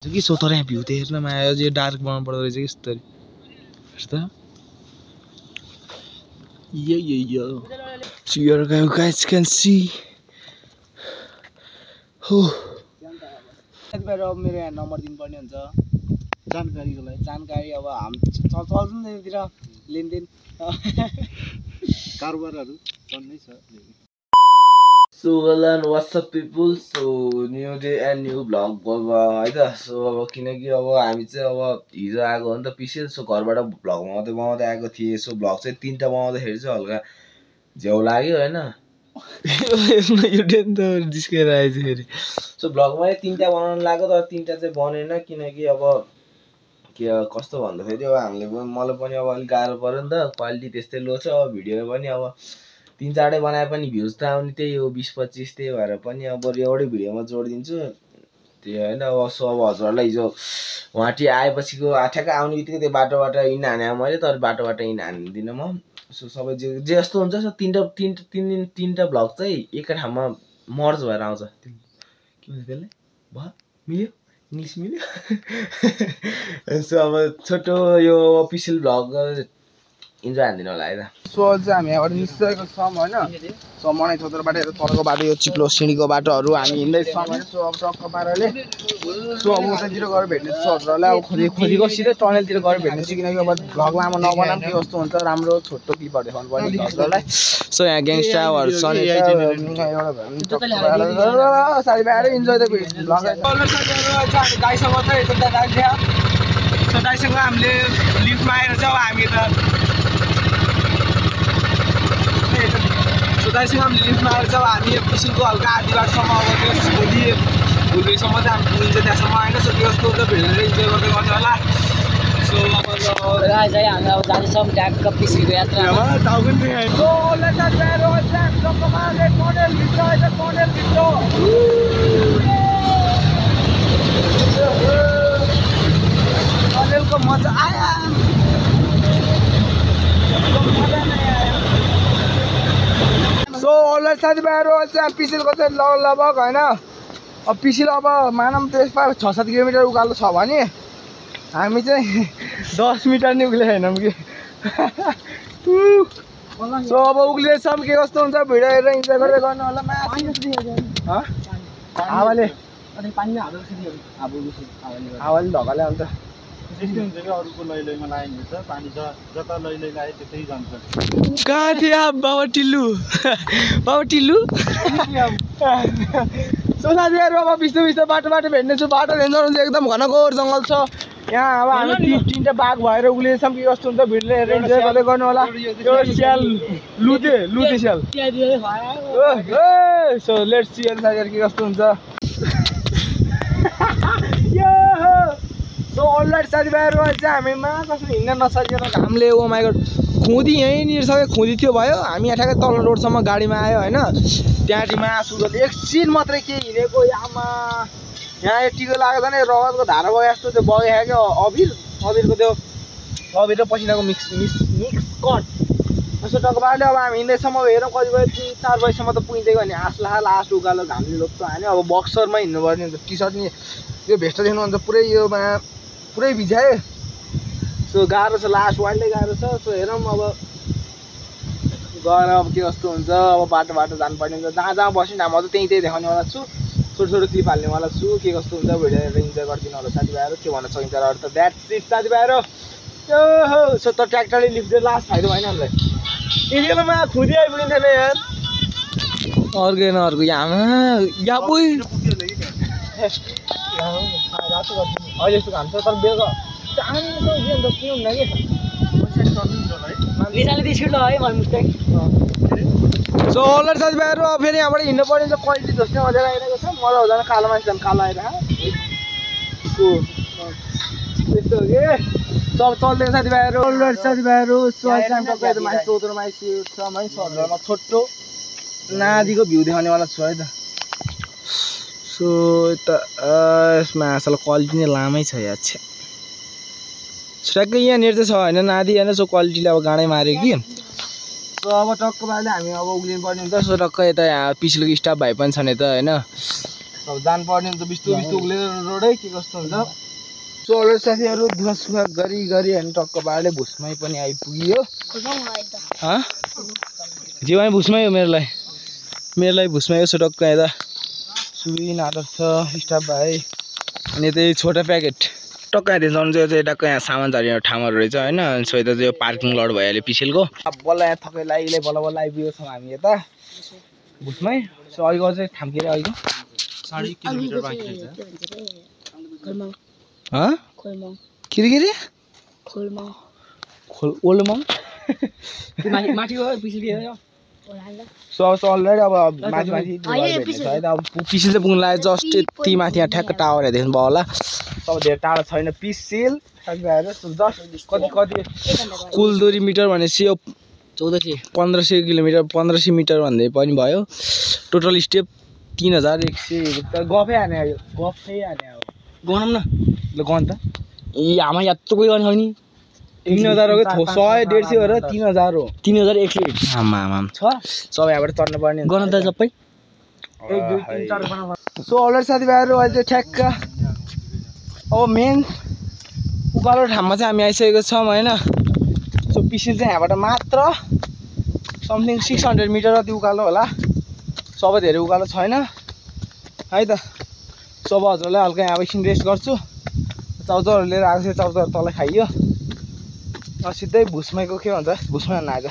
कि सो तर यहाँ भ्यू त हेर्नमा आयो अझै डार्क बनाउनु पर्दो रहेछ कि यस्तरी हेर्दा यो so you guys can see हो मेरो यहाँ नम्बर दिनुपर्ने हुन्छ जानकारीको लागि जानकारी अब हाम चल्छ नि त्यतिर लेनदेन कारोबारहरु चल्दै छ So well and what's up people, so new day and new vlog है त सो अब किनकि अब हामी चाहिँ अब हिजो आएको हो नि त पिसेल सो घरबाट भ्लग बनाउँदै आएको थिए सो भ्लग चाहिँ तीनटा बनाउँदाखेरि चाहिँ हल्का झ्याउ लाग्यो हैन यो डेन त जिस्केर आएछ फेरि सो भ्लगमा तीनटा बनाउन लाग्यो तर तीनटा चाहिँ बनेन किनकि अब के कस्तो भन्दाखेरि अब हामीले मलाई पनि अब अलि गाह्रो पर्यो नि त क्वालिटी त्यस्तै लो छ अब भिडियो पनि अब तीन चारवटै बनाए पनि भ्युज त आउने त्यही हो 20-25 त्यही भएर पनि अब एउटै भिडियोमा जोडिदिन्छु त्यो हैन अब सो अब हजुरहरुलाई हिजो वाटी आएपछिको ठ्याक्क आउने बित्तिकै त्यो बाटोबाट इन हाने मैले तर बाटोबाट इन हान्दिन म सो सबै जे जस्तो हुन्छ सो तीनटा भ्लग चाहिँ एकै ठाउँमा मर्ज भएर आउँछ के भन्छ त्यसले भयो मिल्यो इङ्ग्लिश मिल्यो सो अब छोटो यो अफिसियल भ्लग इन्जोय हान्दिन होला है त सो चाहिँ हामी यहाँबाट निस्केको छौँ हैन सो मनै छोत्रबाट तलको बाटो यो चिप्लो सिँढीको बाटोहरु हामी हिँड्दै छौँ हैन सो अब टक्क पाराले सो अब उतातिर गएर भेट्ने छु हजुरहरुलाई अब खोजीको सिधै टनेलतिर गएर भेट्ने छु किनकि अब भ्लग लामो नबनाम के कस्तो हुन्छ राम्रो छोटो क्लिपहरु देखाउनु पर्ने हजुरहरुलाई सो यहाँ ग्याङस्टरहरु छ नि एउटा सारी बारे इन्जोय द भ्लग हामी दाइसँग चाहिँ यता दाइले सो दाइसँग हामीले लिफ्टमा आएर चाहिँ हामी त दाइसँग हामीले लिफ्टमा आएर चाहिँ हामी पिसिलको हल्का आधी बाटोसम्म अब त्यो भुलसम्म चाहिँ हामी पुगिन्छ त्यहाँसम्म होइन सो त्यो जस्तो हुन्छ भिडियो इन्जोय गर्दै गर्नु होला सो अब हामी अब जाँदैछौँ ट्याक्क पिसिलको यात्रामा टनेलको मजा आयो सो अलरेडी साथीभाइहरु चाहिँ पिसिलको चाहिँ लगभग हैन अब पिसिल अब मानम त्यसमा 6-7 किलोमिटर उकालो छ भने हामी चाहिँ 10 मिटर नि उक्ले हैनम कि सो अब उक्लेछौँ के कस्तो हुन्छ भिडियो हेरेर इन्जोय गर्दै गर्नु होला हावाले हावाले ढकाले हाल्छ त्यस्तै हुन्छ कि अरूको लैलैमा लाइन हुन्छ पानी जता लैलै लाए त्यतै जान्छ कहाँ थियो बाबा टिल्लु सो साथीहरु अब बिस्तारै बाटो भेट्ने छु बाटो डेन्जर हुन्छ एकदम घनघोर जङ्गल छ यहाँ अब हामी तीनटा बाघ भएर उक्लिएछौँ कि कस्तो हुन्छ भिडियो हेरेर इन्जोय गर्दै गर्नु होला यो स्याल लुते स्याल सो लेट्स सी साथीहरु के कस्तो हुन्छ सो अलरेडी साथीभाइहरु चाहिँ हामीमा कसरी हिँड्न नसकेर घामले ओ माइ गॉड खुदी यहीँनिर सबै खुदी थियो भयो हामी यहाँ ठ्याक्कै तल रोडसम्म गाडीमा आयो हैन त्यहाँदेखि मासु गर्दै एकछिन मात्रै के हिँडेको यामा यहाँ यतिको लाग्दा नै रगतको धारा बगे जस्तो त्यो बगेको क्या अबिरको त्यो अबिर र पसिनाको मिक्स कट सो टक्कबाट अब हामी हिँड्दैछौँ अब हेरौँ कति बजे 3-4 बजीसम्म त पुगिँदै नि लास्ट उकालो घामले लोप्तो हान्यो अब बक्सरमा हिँड्नुपर्ने हुन्छ टी सर्ट नि यो भेस्ट देख्नुहुन्छ पुरै योमा पुरै भिजायो सो गाह्रो छ लास्ट वाइल्डै गाह्रो छ सो हेरौँ अब गएर अब के कस्तो हुन्छ अब बाटो जानुपर्ने हुन्छ जहाँ बस्ने म चाहिँ त्यही देखाउनेवाला छु छोटो क्लिप हाल्नेवाला छु के कस्तो हुन्छ भिडियो हेरेर इन्जोय गरिदिनु होला साथीभाइहरु के भन्न सकिन्छ र त द्याट्स इट साथीभाइहरु सो त ट्र्याक्टरले लिफ्ट दिएर लास्ट फाइदा भएन हामीलाई यतिखेरमा खुदी आइपुगिन्थेन यार अर्को यहाँ पुइ अहिले यस्तो घाम छ तर बेलुका सो अलरेडी साथीभाइहरु अब फेरि यहाँबाट हिँड्नु पर्ने छ क्वालिटी जस्तै मजा आइरहेको छ मजा हुँदैन कालो मान्छे कालो आइरहेको त्यस्तो हो कि सब चल्दैन साथीभाइहरु अलरेडी साथीभाइहरु मान्छे छोटो नादीको भ्यू देखाउनेवाला छु है त सो यता यसमा असल क्वालिटी नै लामै छ यार छ्या ठ्याक्कै यहाँनिर चाहिँ छ होइन नादी होइन सो क्वालिटीले अब गाडै मार्यो कि सो अब टक्क बाले हामी अब उक्लिनु पर्ने हुन्छ सो टक्क यता यहाँ पिछलो स्टाफ भाइ पनि छन् यता होइन अब जानुपर्ने हुन्छ बिस्तो बिस्तो उक्लेर रोडै के कस्तो हुन्छ। सो अलरेडी साथीहरू दुःख सुख गरी गरी अनि टक्क पाराले भुसमै पनि आइपुग्यो। जीवन भुसमै हो मेरो लागि भुसमै हो। सो टक्क यता सुबिन आदर्श स्टाफ भाइ अनि त्यही छोटा प्याकेट टक्क यहाँदेखि जानु चाहिँ टक्क यहाँ सामान झर्ने ठाउँहरू रहेछ होइन। सो यता चाहिँ पार्किङ लड भइहाल्यो पिसेलको। अब बल्ल यहाँ थकै लागिले बल्ल बल्ल आइपुगेको छौँ हामी यता भुसमै। सो अहिलेको चाहिँ ठाम्केर अहिलेको 6.5 किलोमिटर बाँकी रहेछ। ओल्डमङ सो अलरेडी अब माथि है त अब पिसिल चाहिँ पुग्नु लाग्यो जस्ट यति माथि यहाँ ठ्याक्क टावर हेर्दैछ भयो होला। अब धेरै टाढो छैन पिसिल जस्ट कति कुलदोरी मिटर भनेपछि यो 1500 किलोमिटर 1500 मिटर भन्दै पनि भयो। टोटल स्टेप 3100 गफै हाने आयो गनौँ न ल गन त आमा यत्रो कोही गर्ने छैन 3000 हो कि 100 150 हो र 3000 हो 3101 आमा छ सब यहाँबाट चढ्नु पर्ने गर्न त सबै 1 2 3 4 बनाउँ। सो अलरेडी साथीभाइहरू अहिले ठ्याक्क अब मेन उकालो ठाउँमा चाहिँ हामी आइसकेको छौँ होइन। सो पिसिल चाहिँ यहाँबाट मात्र समथिङ 600 मिटर जति उकालो होला। सब धेरै उकालो छैन है त। सब हजुरलाई हल्का यहाँ एकछिन रेस्ट गर्छु। चाउचाउहरू लिएर आएको थियो चाउचाउहरू तल खाइयो सिधै भुसमैको के भन्छ भुसमै आज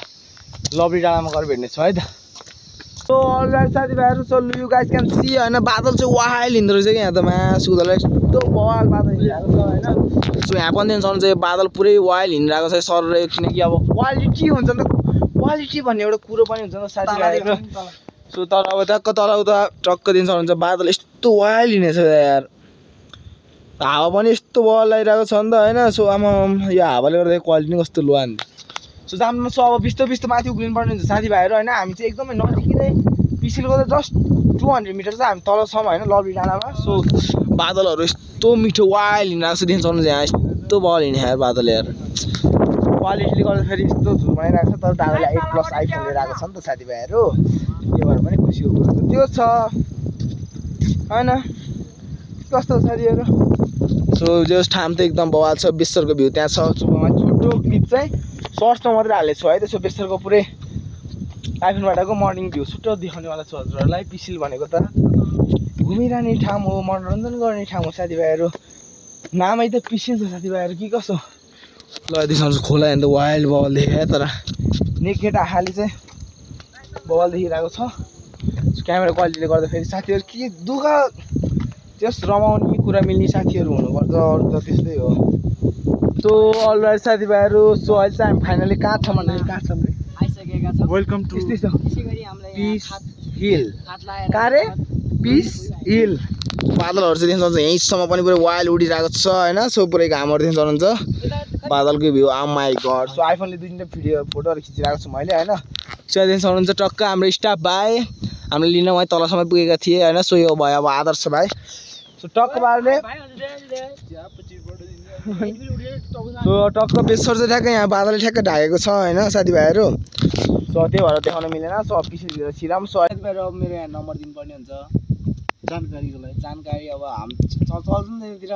लबरी डाँडामा गएर भेट्नेछु है त। सो अलराइट साथीभाइहरू so you guys can see होइन बादल चाहिँ वाइल हिँड्दो रहेछ कि यहाँ त मासु हुँदो यस्तो बवाल बादल हिँडिरहेको छ होइन। सो यहाँ पनि देख्नु चाहिँ बादल पुरै वाइल हिँडिरहेको छ सर किनकि अब क्वालिटी हुन्छ नि त क्वालिटी भन्ने एउटा कुरो पनि हुन्छ नि त साथीभाइहरू। सो तर अब टक्क तल उता टक्क दिन सक्नुहुन्छ बादल यस्तो वाइल हिँडेछ यार हावा पनि यस्तो बल लगाइरहेको छ नि त होइन। सो आमा यो हावाले गर्दा क्वालिटी पनि कस्तो लो हान्थ्यो। सो जानु सो अब बिस्तो बिस्तो माथि उक्लिनु पर्ने हुन्छ साथीभाइहरू होइन। हामी चाहिँ एकदमै नजिकै पिसिलको त जस्ट 200 मिटर चाहिँ हामी तल छौँ होइन लबरी डाँडामा। सो बादलहरू यस्तो मिठो वाइल हिँडिरहेको छ दिन सक्नुहुन्छ यहाँ यस्तो बल हिँड्ने यार बादल यार क्वालिटीले गर्दाखेरि यस्तो झुमाइरहेको छ। तर दादाले 8+ आइफोन लिएर आएको छ नि त साथीभाइहरू त्यो भएर पनि खुसीको कुरो त त्यो छ होइन कस्तो साथीहरू। सो जस ठाउँ त एकदम बवाल छ बेसरको भ्यू त्यहाँ छ। छोटो क्लिप चाहिँ सर्ट्समा मात्रै हालेको छु है त्यसो बेसरको पुरै आइफोनबाटको मर्निङ भ्यू छुट्टो देखाउनेवाला छु हजुरहरूलाई। पिसिल भनेको त घुमिरहने ठाउँ हो मनोरञ्जन गर्ने ठाउँ हो साथीभाइहरू नामै त पिसिल छ साथीभाइहरू के कसो ल देखाउँछु खोला हेर्दा वाइल्ड बवाल देखेँ तर नेकेट आँखाले चाहिँ बवाल देखिरहेको छ। क्यामेरा क्वालिटीले गर्दाखेरि साथीहरू के दुःख त्यस रमाउने कुरा मिल्ने साथीहरू हुनुपर्छ अरू त त्यस्तै हो। सो अलराइट साथीभाइहरू सो अहिले चाहिँ हामी फाइनली कहाँ छौँ भन्दाखेरि कहाँ छौँ आइसकेका छौँ। वेलकम टु त्यस्तै छ त्यसैगरी हामीलाई पिस हिल कहाँ रे पिस हिल बादलहरू चाहिँ देख्नु सक्नुहुन्छ यहीँसम्म पनि पुरै वाइल उडिरहेको छ होइन। सो पुरै घामहरू देख्नु सक्नुहुन्छ बादलको भ्यू आ माई गड। सो आइफोनले 2-3 भिडियो फोटोहरू खिचिरहेको छु मैले होइन। सो देख्नु सक्नुहुन्छ टक्क हाम्रो स्टाफ भाइ हामीले लिन उहाँ तलसम्म पुगेका थिए होइन। सो यो भयो अब आदर्श भाइ। सो टक्क बारले सो टक्क बेसर चाहिँ ठ्याक्कै यहाँ बादलले ठ्याक्कै ढाकेको छ होइन साथीभाइहरू। सो त्यही भएर देखाउन मिलेन। सो पिसिलतिर छिराम सो साथीभाइहरू अब मेरो यहाँ नम्बर दिनुपर्ने हुन्छ जानकारीको लागि जानकारी अब हामी चल्छ नि त्यतिर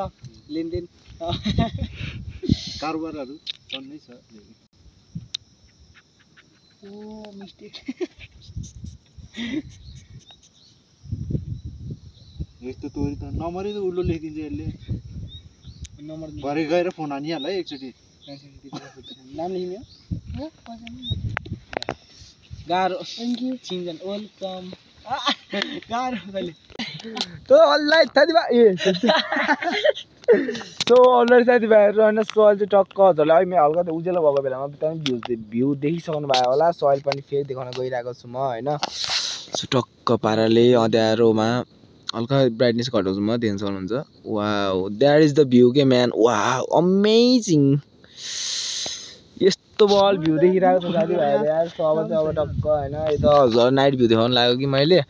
लेनदेन कारोबारहरू चल्नै छ। ओ मिस्टेक यस्तो तोरी त नम्बरै त उल्लो लेखिदिन्छ यसले नम्बर भरे गएर फोन हानिहाल्छ है एकचोटि नाम लेख्ने हो गाह्रो चिन्जन वेलकम गाह्रो कहिले तो अलराइट साथीभाइ ए सो अलराइट साथीभाइहरू होइन सो अहिले चाहिँ टक्क हजुरलाई अहिले हल्का त उज्यालो भएको बेलामा भ्यू देखिसक्नु भयो होला। सो अहिले पनि फेरि देखाउन गइरहेको छु म होइन। सो टक्क पाराले अँध्यारोमा हल्का ब्राइटनेस घटाउँछु म देख्न सक्नुहुन्छ wow that is the view के म्यान वाउ अमेजिङ यस्तो बल भ्यू देखिरहेको छ साथीभाइहरू यार। सो अब चाहिँ अब टक्क होइन यो त हजुर नाइट भ्यू देखाउनु लाग्यो कि मैले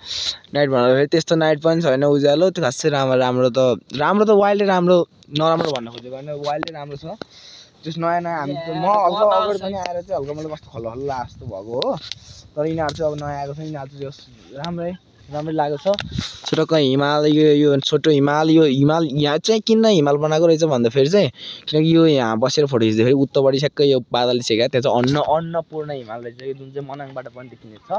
नाइट भन्दाखेरि त्यस्तो नाइट पनि छैन उज्यालो त्यो खासै राम्रो त वाइल्डै राम्रो नराम्रो भन्न खोजेको होइन वाइल्डै राम्रो छ। जस नयाँ नयाँ हामी म हल्का अगाडि पनि आएर चाहिँ हल्का मलाई कस्तो खल्ला जस्तो भएको हो। तर यिनीहरू चाहिँ अब नयाँ आएको छ यिनीहरू चाहिँ राम्रै राम्रै लागेको छ छोटो हिमाल यो छोटो हिमाल हिमाल यहाँ चाहिँ किन हिमाल बनाएको रहेछ भन्दाखेरि चाहिँ किनकि यो यहाँ बसेर फोटो खिच्दाखेरि उत्तरपट्टि ठ्याक्कै यो बादल छेक्या त्यहाँ चाहिँ अन्नपूर्ण हिमाल रहेछ जुन चाहिँ मनाङबाट पनि देखिने छ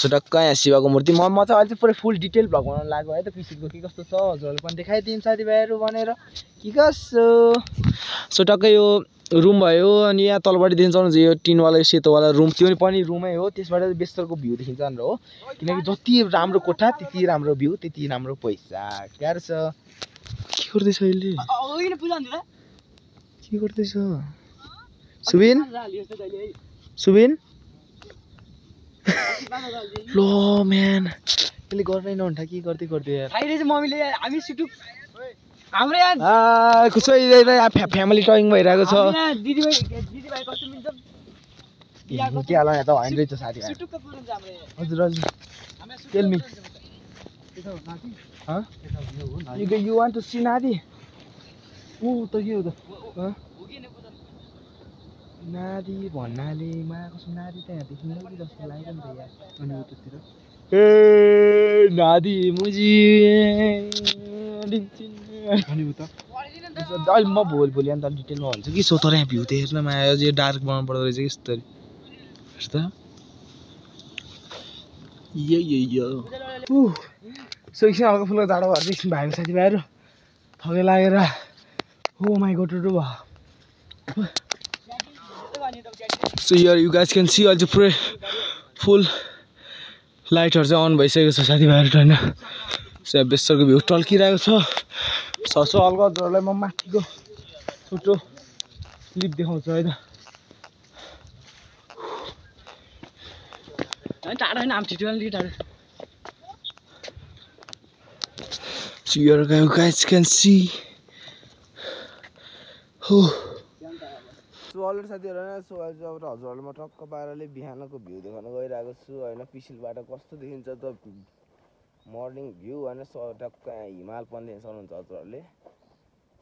छोटक्क यहाँ शिवको मूर्ति म चाहिँ अहिले पुरै फुल डिटेल भ्लग बनाउन लाग्यो है त पिसिलको के कस्तो छ हजुरहरूले पनि देखाइदिनु साथीभाइहरू भनेर के कसो छोटक्कै यो रुम भयो अनि यहाँ तलपट्टि देखिन्छ यो टिनवाला सेतोवाला रुम त्यो पनि रुमै हो त्यसबाट बेस्तरको भ्यू देखिन्छ भनेर हो किनकि जति राम्रो कोठा त्यति राम्रो भ्यू त्यति राम्रो पैसा गाह्रो छ के गर्दैछ अहिले के गर्दैछ सुबिन लो म्यान यसले गर्नै नहुन्थ के गर्दै यार मम्मीले हामी सुटु हाम्रो यहाँ कसो फ्यामिली टइङ भइरहेको छ दिदीभाइ कस्तो मिल्छ के होला यहाँ त होइन रहेछ साथी सुटुक्क पुरन्छ हाम्रो यहाँ हजुर हजुर tell me you want to see Nadi? त के हो त नादी भन्नाले माया कसो नादी त यहाँ देखिँदैन कि जस्तो लाग्यो नि त यार अनि उतातिर ए नादी मुजी अनि उता अहिले म भोलि अन्त डिटेलमा भन्छु कि सो तर यहाँ भ्यू त हेर्न माया यो डार्क बनाउनु पर्दो रहेछ कि यस्तो हेर्छ त सो एकछिन हल्का फुल्का जाडो भएर एकछिन भएको साथीभाइहरू थकै लागेर हो माई गॉड टु So here you guys can see also पुरै फुल लाइटहरु चाहिँ अन भइसकेको छ साथीभाइहरु हैन सो बेस्तरको भ्यू टल्किरहेको छ ससो हल्का जरलाई म माथिको छोटो क्लिप देखाउँछु है त टाढो हैन आम छिटो अलि टाढो So here you guys can see so already साथीहरु हैन सो आज अब हजुरहरुले म टक्क पाराले बिहानको भ्यू देखाउन गइरहेको छु हैन पिसिलबाट कस्तो देखिन्छ त मर्निङ भ्यू हैन सो टक्क हिमाल पनि देख्न सक्नुहुन्छ हजुरहरुले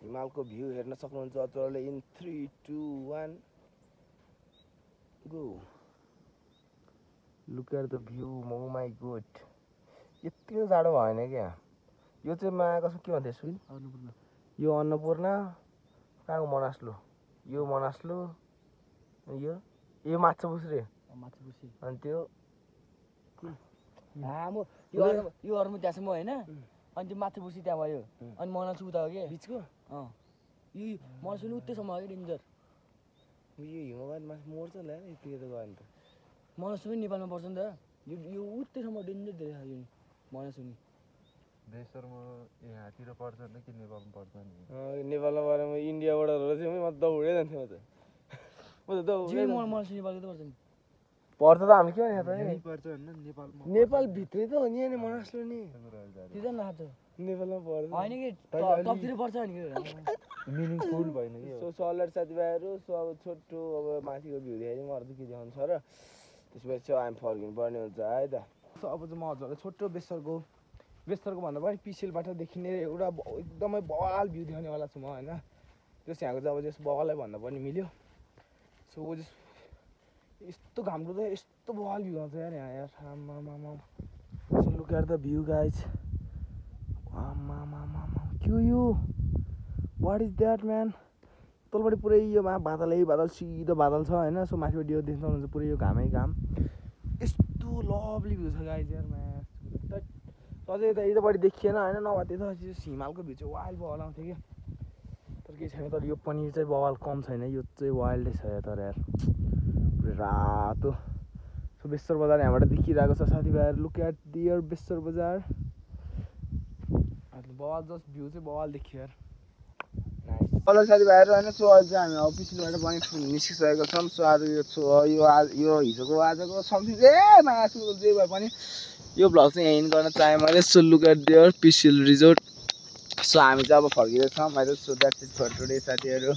हिमालको भ्यू हेर्न सक्नुहुन्छ हजुरहरुले in 3 2 1 go look at the view oh my God यतिको जाडो भएन क्या यो चाहिँ माया कसो के भन्थे सुन अन्नपूर्ण यो अन्नपूर्ण कहाँको मनास्लो यो मनास्लो यो माछा पुछ्रे अनि त्यो हामो यो अरुम त्यहाँसम्म हैन अनि त्यो माछा पुछी त्यहाँ भयो अनि मनासु उता हो के बिचको यो मनासु उतैसम्म हो के डेन्जर यो हिमवाद माथि मोड्छ ल यतिकै त गयो नि त मनासु पनि नेपालमा पर्छ नि त यो उतैसम्म डेन्जर देखा यो मनासु नि देशहरुमा यहाँतिर पर्छ नि कि नेपालमा पर्छ नि नेपालमा परेर म इन्डियाबाट चाहिँ म दौडै जान्थे म त दौडै मनासु नेपालको त पर्छ नि पर्छ त हामी के भने त पर्छ हैन नेपालमा नेपाल भित्रै त हो नि अनि मनास्लो नि त्यो नाच्छ नेपालमा पर्छ हैन कि टपतिर पर्छ नि के मिनिङफुल भएन कि सो सलर साथीभाइहरु सो अब छोटो अब माथिको भ्यू देखाइदिउँ अरू के देखाउनु छ र त्यसपछि चाहिँ हामी फर्किनु पर्ने हुन्छ है त सो अब चाहिँ म हजुरलाई छोटो बेस्तरको भन्दा पनि पिसेलबाट देखिने एउटा एकदमै बवाल भ्यू देखाउनेवाला छु म हैन त्यो चाहिँ यहाँको चाहिँ अब जस्तो बवालै भन्दा पनि मिल्यो सो यस्तो घाम्रो त यस्तो बवाल भ्यू आउँछ यार यहाँ यार आमामामा so look at the view guys आमामामा के यो वाट इज द्याट म्यान तलपट्टि पुरै यो बादल सिधो बादल छ हैन सो माथिबाट यो देख्न सक्नुहुन्छ पुरै यो घामै घाम यस्तो लभली भ्यू छ गाइज यार म्यान अझै त यतापट्टि देखिएन हैन नभए त्यो त हिमालको भ्यू चाहिँ वाइल्ड बवाल आउँथ्यो कि तर केही छैन तर यो पनि चाहिँ बवाल कम छैन यो चाहिँ वाइल्डै छ तर यार पुरै रातो सो बेस्तर बजार यहाँबाट देखिरहेको छ साथीभाइहरू लुक एट दियर बेस्तर बजार बवाल जस्ट भ्यू चाहिँ बवाल देखियो यार हेलो साथीभाइहरू होइन सो अहिले चाहिँ हामी अफिसबाट पनि निस्किसकेको छौँ सो आज यो हिजोको आजको समथिङ मासु जे भए पनि यो भ्लग चाहिँ यहीँ गर्न चाहेँ मैले so look at their peaceful resort so हामी चाहिँ अब फर्किँदैछौँ मैले so that's it for today साथीहरू